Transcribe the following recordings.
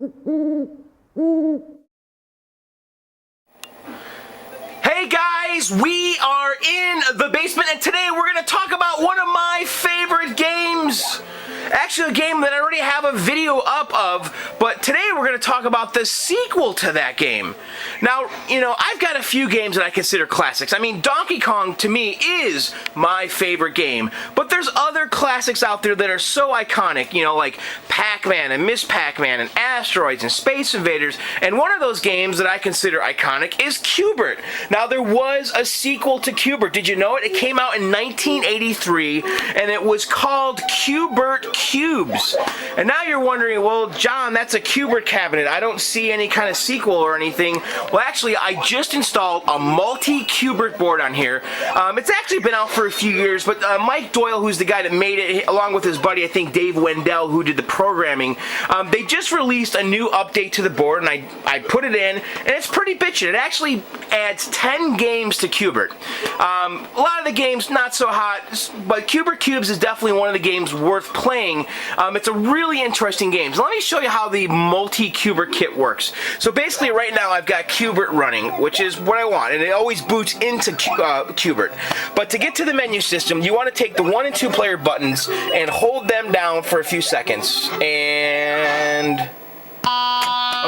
Hey guys, we are in the basement and today we're going to talk about one of my favorite games. Actually a game that I already have a video up of, but today we're going to talk about the sequel to that game. Now, you know, I've got a few games that I consider classics. I mean, Donkey Kong to me is my favorite game, but there's other classics out there that are so iconic, you know, like Pac-Man and Miss Pac-Man and Asteroids and Space Invaders, and one of those games that I consider iconic is Qbert. Now, there was a sequel to Qbert. Did you know it? It came out in 1983, and it was called Bert Qubes. And now you're wondering, well, John, that's a Qbert cabinet. I don't see any kind of sequel or anything. Well, actually, I just installed a multi-Qbert board on here. It's actually been out for a few years, but Mike Doyle, who's the guy that made it, along with his buddy, I think Dave Wendell, who did the programming, they just released a new update to the board, and I put it in, and it's pretty bitchin'. It actually adds 10 games to Qbert. A lot of the games not so hot, but Bert Qubes is definitely one of the games worth playing. It's a really interesting game. So let me show you how the multi-Qbert kit works. So basically right now I've got Qbert running, which is what I want, and it always boots into Qbert. But to get to the menu system, you want to take the 1 and 2 player buttons and hold them down for a few seconds. And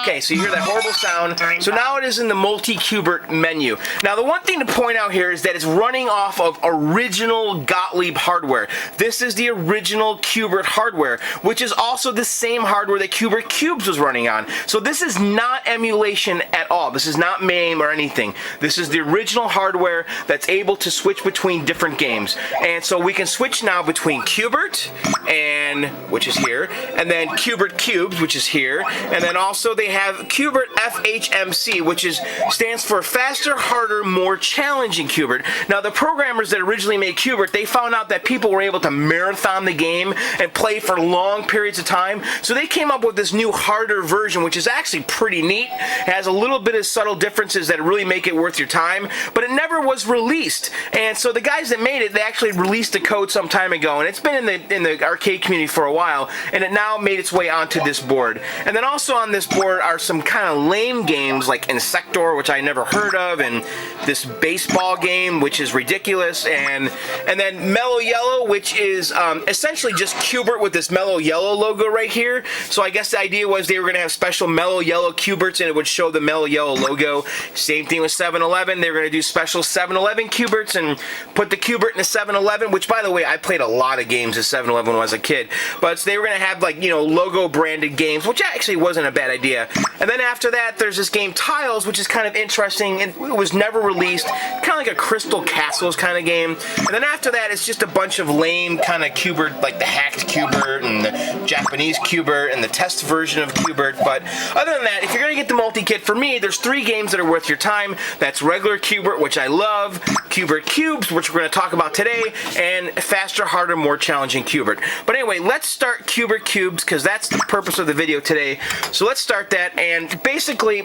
okay, so you hear that horrible sound. So now it is in the multi-Qbert menu. Now the one thing to point out here is that it's running off of original Gottlieb hardware. This is the original Qbert hardware, which is also the same hardware that Bert Qubes was running on. So this is not emulation at all. This is not MAME or anything. This is the original hardware that's able to switch between different games. And so we can switch now between Qbert, and which is here, and then Bert Qubes, which is here, and then also they have Qbert FHMC, which stands for Faster, Harder, More Challenging Qbert. Now, the programmers that originally made Qbert, they found out that people were able to marathon the game and play for long periods of time, so they came up with this new harder version, which is actually pretty neat. It has a little bit of subtle differences that really make it worth your time, but it never was released. And so the guys that made it, they actually released the code some time ago, and it's been in the arcade community for a while, and it now made its way onto this board. And then also on this board are some kind of lame games like Insector, which I never heard of, and this baseball game, which is ridiculous, and then Mello Yello, which is essentially just Qbert with this Mello Yello logo right here. So I guess the idea was they were going to have special Mello Yello Qberts, and it would show the Mello Yello logo. Same thing with 7-Eleven. They were going to do special 7-Eleven Qberts and put the Qbert in a 7-Eleven, which, by the way, I played a lot of games at 7-Eleven when I was a kid. But they were going to have, like, you know, logo branded games, which actually wasn't a bad idea. And then after that, there's this game TYLZ, which is kind of interesting. It was never released, kind of like a Crystal Castles kind of game. And then after that, it's just a bunch of lame kind of Qbert, like the hacked Qbert and the Japanese Qbert and the test version of Qbert. But other than that, if you're going to get the multi-kit, for me, there's 3 games that are worth your time. That's regular Qbert, which I love, Bert Qubes, which we're going to talk about today, and Faster, Harder, More Challenging Qbert. But anyway, let's start Bert Qubes, because that's the purpose of the video today. So let's start that, and basically,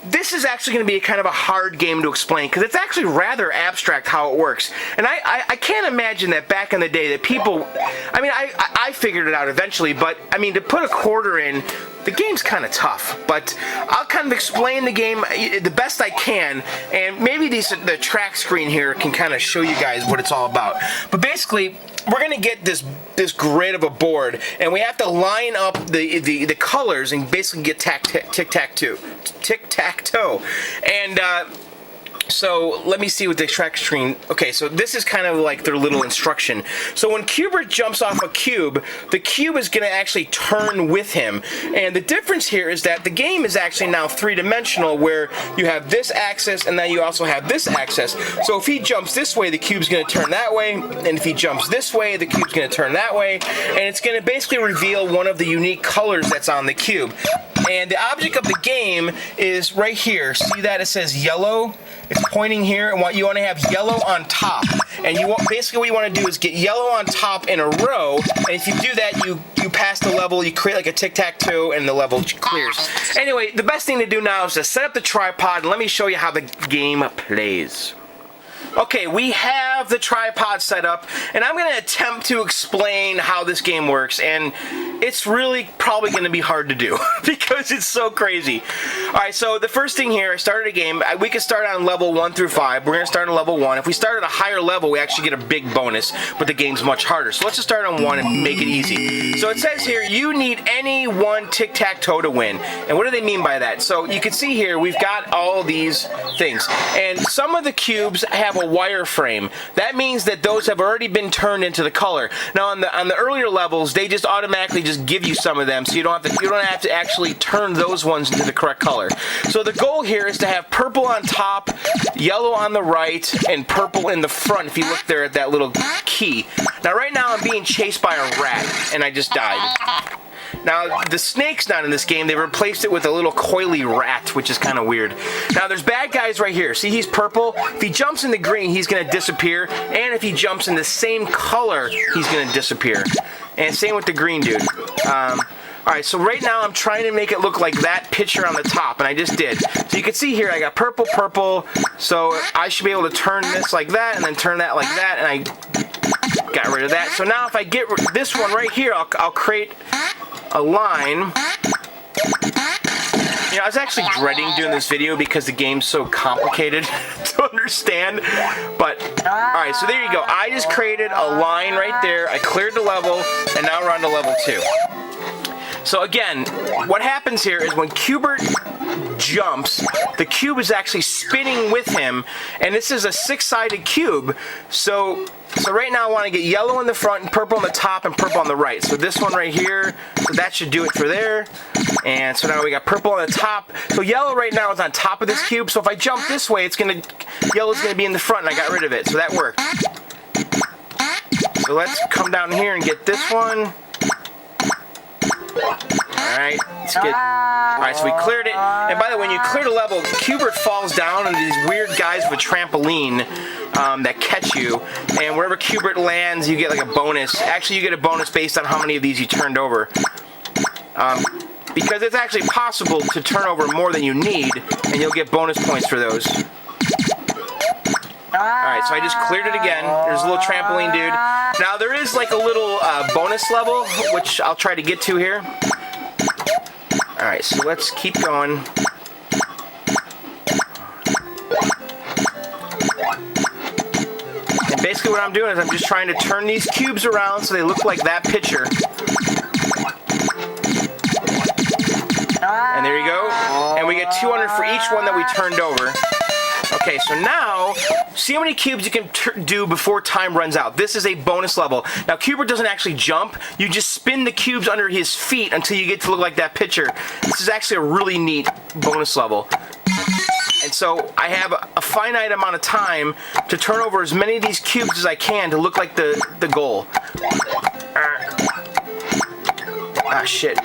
this is actually going to be kind of a hard game to explain because it's actually rather abstract how it works. And I can't imagine that back in the day that people, I mean, I figured it out eventually, but I mean, to put a quarter in, the game's kind of tough. But I'll kind of explain the game the best I can, and maybe the track screen here can kind of show you guys what it's all about. But basically, we're going to get this grid of a board, and we have to line up the colors and basically get tic-tac-toe. And so let me see with the track screen. Okay, so this is kind of like their little instruction. So when Qbert jumps off a cube, the cube is going to actually turn with him. And the difference here is that the game is actually now 3-dimensional, where you have this axis and then you also have this axis. So if he jumps this way, the cube's going to turn that way, and if he jumps this way, the cube's going to turn that way, and it's going to basically reveal one of the unique colors that's on the cube. And the object of the game is right here. See that? It says yellow. It's pointing here, and you want to have yellow on top. And basically what you want to do is get yellow on top in a row, and if you do that, you pass the level, you create like a tic-tac-toe, and the level clears. Anyway, the best thing to do now is to set up the tripod, and let me show you how the game plays. Okay, we have the tripod set up, and I'm going to attempt to explain how this game works, and it's really probably going to be hard to do because it's so crazy. Alright, so the first thing here, I started a game. We can start on level 1 through 5. We're going to start on level 1. If we start at a higher level, we actually get a big bonus, but the game's much harder. So let's just start on 1 and make it easy. So it says here, you need any one tic-tac-toe to win. And what do they mean by that? So you can see here, we've got all these things, and some of the cubes have a wireframe. That means that those have already been turned into the color. Now on the earlier levels, they just automatically just give you some of them, so you don't have to actually turn those ones into the correct color. So the goal here is to have purple on top, yellow on the right, and purple in the front. If you look there at that little key. Now right now I'm being chased by a rat, and I just died. Now, the snake's not in this game. They replaced it with a little coily rat, which is kind of weird. Now, there's bad guys right here. See, he's purple. If he jumps in the green, he's going to disappear. And if he jumps in the same color, he's going to disappear. And same with the green dude. Alright, so right now I'm trying to make it look like that picture on the top, and I just did. So you can see here, I got purple, purple, so I should be able to turn this like that, and then turn that like that, and I got rid of that. So now if I get this one right here, I'll create a line. You know, I was actually dreading doing this video because the game's so complicated to understand. But, alright, so there you go. I just created a line right there. I cleared the level, and now we're on to level 2. So again, what happens here is when Qbert jumps, the cube is actually spinning with him, and this is a 6-sided cube. So right now I want to get yellow in the front and purple on the top and purple on the right. So this one right here, so that should do it for there. And so now we got purple on the top. So yellow right now is on top of this cube. So if I jump this way, yellow's gonna be in the front, and I got rid of it. So that worked. So let's come down here and get this one. Alright, let's get... Alright, so we cleared it. And by the way, when you clear the level, Qbert falls down into these weird guys with a trampoline that catch you. And wherever Qbert lands, you get like a bonus. Actually, you get a bonus based on how many of these you turned over. Because it's actually possible to turn over more than you need, and you'll get bonus points for those. Alright, so I just cleared it again. There's a little trampoline dude. Now there is like a little bonus level, which I'll try to get to here. Alright, so let's keep going. And basically what I'm doing is I'm just trying to turn these cubes around so they look like that picture. And there you go. And we get 200 for each one that we turned over. Okay, so now, see how many cubes you can do before time runs out. This is a bonus level. Now, Qbert doesn't actually jump. You just spin the cubes under his feet until you get to look like that picture. This is actually a really neat bonus level. And so, I have a finite amount of time to turn over as many of these cubes as I can to look like the goal. Ah, shit.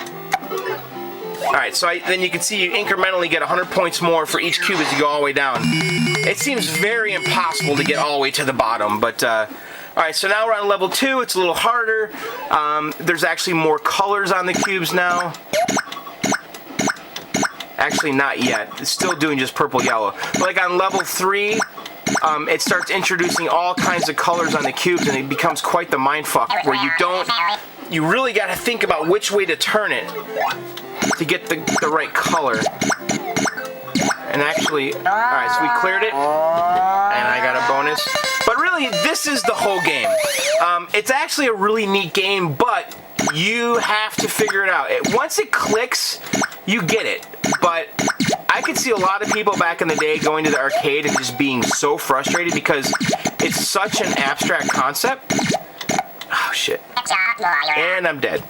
Alright, so then you can see you incrementally get 100 points more for each cube as you go all the way down. It seems very impossible to get all the way to the bottom, but alright, so now we're on level 2. It's a little harder. There's actually more colors on the cubes now. Actually, not yet. It's still doing just purple, yellow. But like on level 3, it starts introducing all kinds of colors on the cubes, and it becomes quite the mindfuck where you really got to think about which way to turn it to get the right color. And actually, alright, so we cleared it, and I got a bonus. But really, this is the whole game. It's actually a really neat game, but you have to figure it out. Once it clicks, you get it. But I could see a lot of people back in the day going to the arcade and just being so frustrated because it's such an abstract concept. Oh, shit. And I'm dead.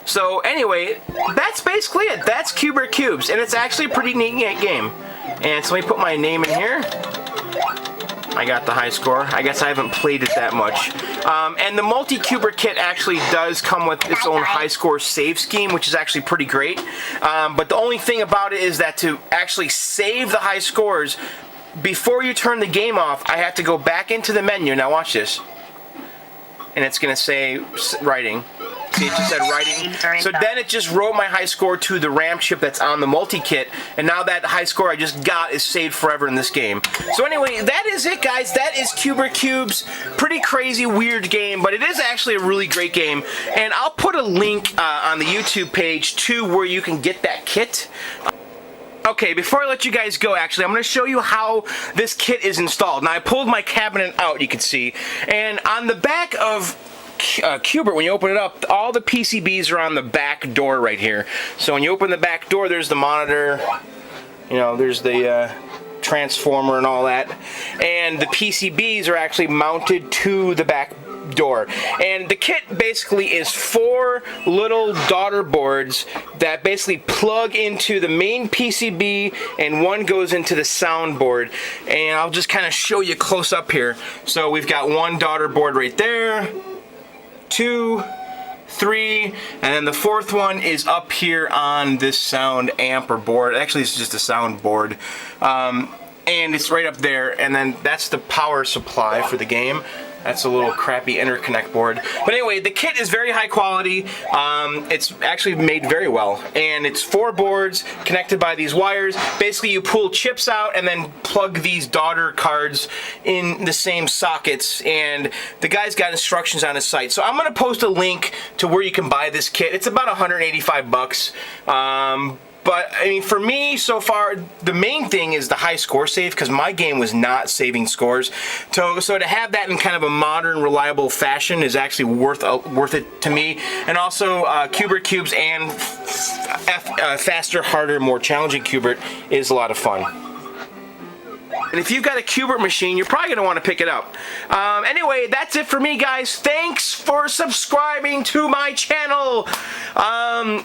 So anyway, that's basically it. That's Bert Qubes, and it's actually a pretty neat game. And so let me put my name in here. I got the high score. I guess I haven't played it that much. And the multi-Qbert kit actually does come with its own high score save scheme, which is actually pretty great. But the only thing about it is that to actually save the high scores, before you turn the game off, I have to go back into the menu. Now watch this. And it's going to say writing. See, it just said writing. So then it just wrote my high score to the RAM chip that's on the multi-kit, and now that high score I just got is saved forever in this game. So anyway, that is it, guys. That is Bert Qubes. Pretty crazy, weird game, but it is actually a really great game. And I'll put a link on the YouTube page to where you can get that kit. Okay, before I let you guys go, actually, I'm going to show you how this kit is installed. Now, I pulled my cabinet out, you can see, and on the back of Qbert, when you open it up, all the PCBs are on the back door right here. So when you open the back door, there's the monitor, you know, there's the transformer and all that, and the PCBs are actually mounted to the back door. And the kit basically is 4 little daughter boards that basically plug into the main PCB, and one goes into the soundboard. And I'll just kind of show you close up here. So we've got 1 daughter board right there, 2, 3, and then the 4th one is up here on this sound amp or board. Actually, it's just a sound board. And it's right up there, and then that's the power supply for the game. That's a little crappy interconnect board. But anyway, the kit is very high quality. It's actually made very well. And it's 4 boards connected by these wires. Basically, you pull chips out and then plug these daughter cards in the same sockets. And the guy's got instructions on his site. So I'm going to post a link to where you can buy this kit. It's about 185 bucks. But, I mean, for me, so far, the main thing is the high score save, because my game was not saving scores. So to have that in kind of a modern, reliable fashion is actually worth it to me. And also, Bert Qubes and faster, harder, more challenging Qbert is a lot of fun. And if you've got a Qbert machine, you're probably going to want to pick it up. Anyway, that's it for me, guys. Thanks for subscribing to my channel.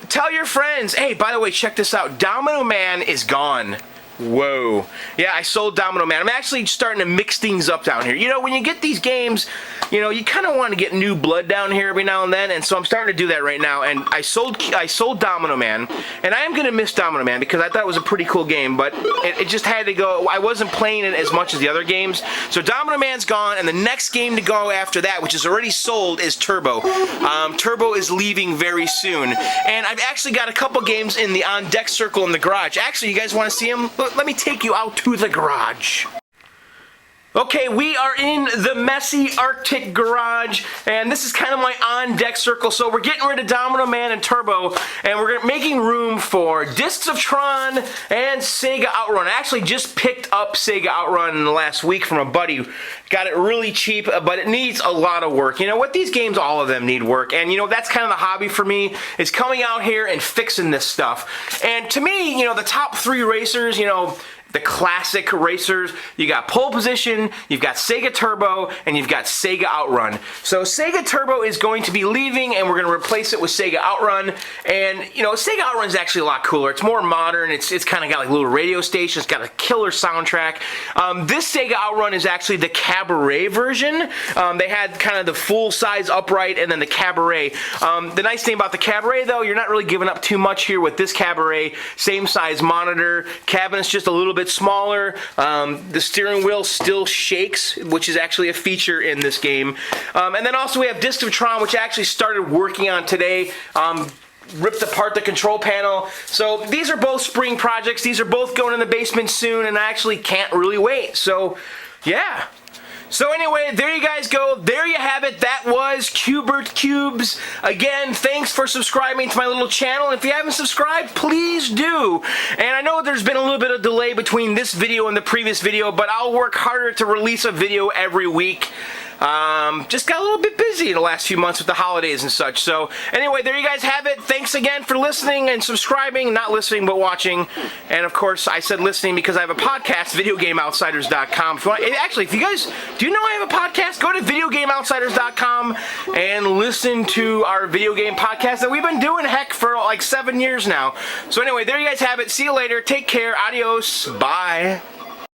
Tell your friends. Hey, by the way, check this out. Domino Man is gone. Whoa. Yeah, I sold Domino Man. I'm actually starting to mix things up down here. You know, when you get these games, you know, you kind of want to get new blood down here every now and then, and so I'm starting to do that right now. And I sold Domino Man, and I am going to miss Domino Man because I thought it was a pretty cool game, but it just had to go. I wasn't playing it as much as the other games. So Domino Man's gone, and the next game to go after that, which is already sold, is Turbo. Turbo is leaving very soon. And I've actually got a couple games in the on-deck circle in the garage. Actually, you guys want to see them? Let me take you out to the garage. Okay, we are in the messy Arctic garage, and this is kind of my on-deck circle. So we're getting rid of Domino Man and Turbo, and we're making room for Discs of Tron and Sega Outrun. I actually just picked up Sega Outrun in the last week from a buddy. Got it really cheap, but it needs a lot of work. You know what? These games, all of them need work, and you know, that's kind of the hobby for me, is coming out here and fixing this stuff. And to me, you know, the top 3 racers, you know, the classic racers, you got Pole Position, you've got Sega Turbo, and you've got Sega Outrun. So Sega Turbo is going to be leaving, and we're going to replace it with Sega Outrun. And, you know, Sega Outrun is actually a lot cooler. It's more modern. It's kind of got like a little radio station. It's got a killer soundtrack. This Sega Outrun is actually the Cabaret version. They had kind of the full-size upright and then the Cabaret. The nice thing about the Cabaret, though, you're not really giving up too much here with this Cabaret. Same size monitor. Cabinet's just a little bit smaller. The steering wheel still shakes, which is actually a feature in this game. And then also we have Discs of Tron, which I actually started working on today. Ripped apart the control panel. So these are both spring projects. These are both going in the basement soon, and I actually can't really wait. So yeah. So anyway, there you guys go. There you have it. That was Bert Qubes. Again, thanks for subscribing to my little channel. If you haven't subscribed, please do. And I know there's been a little bit of delay between this video and the previous video, but I'll work harder to release a video every week. Just got a little bit busy in the last few months with the holidays and such. So anyway, there you guys have it. Thanks again for listening and subscribing. Not listening, but watching. And of course, I said listening because I have a podcast, videogameoutsiders.com. Actually, if you guys do know I have a podcast, go to videogameoutsiders.com and listen to our video game podcast that we've been doing, heck, for like 7 years now. So anyway, there you guys have it. See you later. Take care. Adios. Bye.